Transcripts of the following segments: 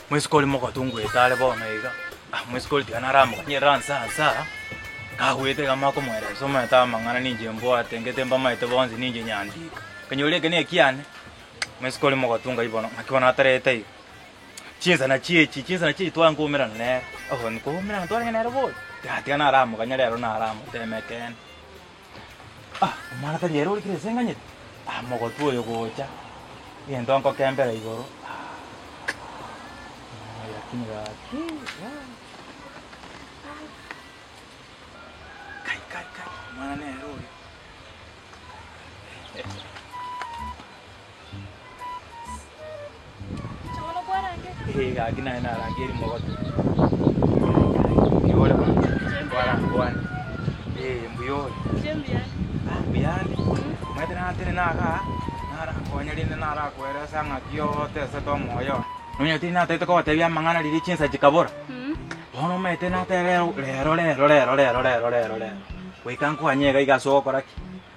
Mwiskoli moko tungu etale bona iga. Mwiskoli tikanara mukanyera nsa. Kawete kama ko mwera soma ta mangana ninje mboa tengete mbama ite bonzi ninje nyandika. Kanyoleke ne kiane. Mwiskoli moko tunga ibona akibona atareta iga. Chinza na chi twangu mera ne. Oh niko mera ntwara ne rabo. Tikanara mukanyera na aramu temeken. Mara tayero likirese nganye. Moko tuyo gocha. Yendo anko kembere igoro. Kai, mana nero. Chono kwarange. Gina ina rangeri mogoto. Yole bwana. Mbuyole. Jembia. Biani. Mwete na tene naka. Nara konyalinde nara kwera sanga kyo tese to moyo. Nunya tina tete ko tebia mangana lili chinsa jikabora. Bono mete na tero. Wekanko anyega igasokora ki.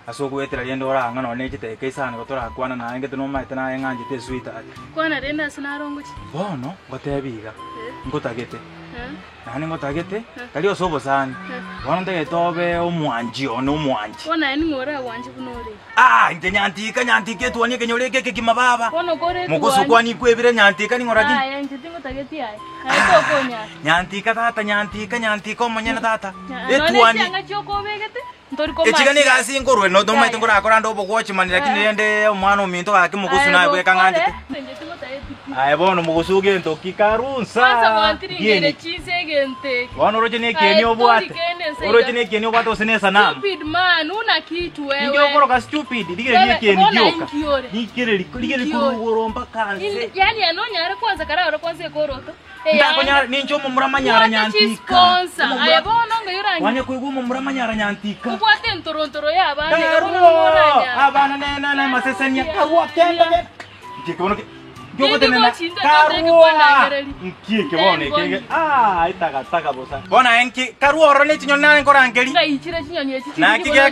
Asogwetera liendo ora ngano ne chite keisana gotora kwana na ngete no mate na enganje te sweetheart. Kwana renda sinarongochi. Bono gotebiga. Ngotagete. Nani ngotagete? Kali osobo sana. Bono ndege tobe omwanji ono omwanji. Kwana ni ngora wanje bunore. Inte nyantika tuanie kenyoleke kimababa. Kono gore. Mugoso kwani kwebire nyantika ni ngora gini. Nje ngotagete ai. Haiko konya. Nyantika tata nyantika omanyana tata. Etuani. Ngachoko begete. Echigani gasi ngorwe no do maite ngora akora ndo bogochi mani lakini ende omwana ominto ake mugusu naye bweka ngandite. Aye bono mugusu gento kikarunsa. Kwanza mwantiri ngere chise gente. Bono roje ne kieni obwate. Roje ne kieni obwate osene sana. Stupid man, una kitu wewe. Ndio koroka stupid, digere ne kieni gyoka. Nikire kurugoromba kanse. Yani anonyara kwanza kararo kwanza ekoroto. Ndakonya nincho mumuramanyara nyantika. Aye bono ngayurangi. Wanye kuigumu mumuramanyara nyantika. Ubwate ntorontoro yabane abana nena masesenya karwa kenda kikono Yo tenena Nkie bone kege itaka bosa. Bona enki karwa orone chinyona nkora ngeli. Ngaichira chinyoni echi. Na kige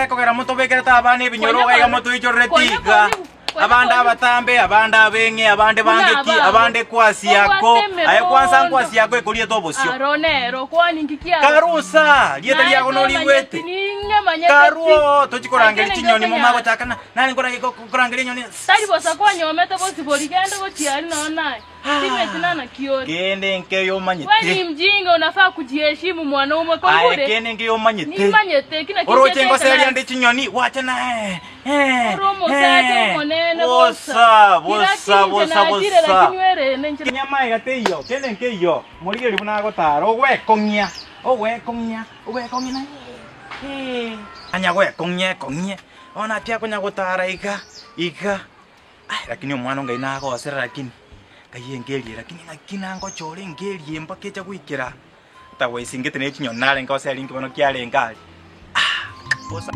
kogera moto bekera tabane binyoro ga moto ichoretiga. Abanda batambe abanda benge abande bangeki abande kwasi yako aye kwanza kwasi yako ekolie tobosio aronero kwani ngikia karusa lieta lyako no liwete karuo tochikorangeli chinyoni momago chakana nani korangeli nyoni tari bosa kwanyomete bosi borigende gochiari naonaye timeti na kiori kende nke yo manyete wewe ni mjinga unafaa kujiheshimu mwanaume kwa bure aye kende nke yo manyete ni manyete kina kitu oroche ngoseli ande chinyoni wacha na romo sate monene bosa nyama igate iyo kende nke iyo murigeri buna gotaro ogwekonya na anya gwekonya ona pia konya gotara iga lakini omwana ngai nago osera lakini kayengerie lakini ngo chore ngerie mpaka cha gwikira tawe singete ne chinyonale ngose linki bono kiale ngali bosa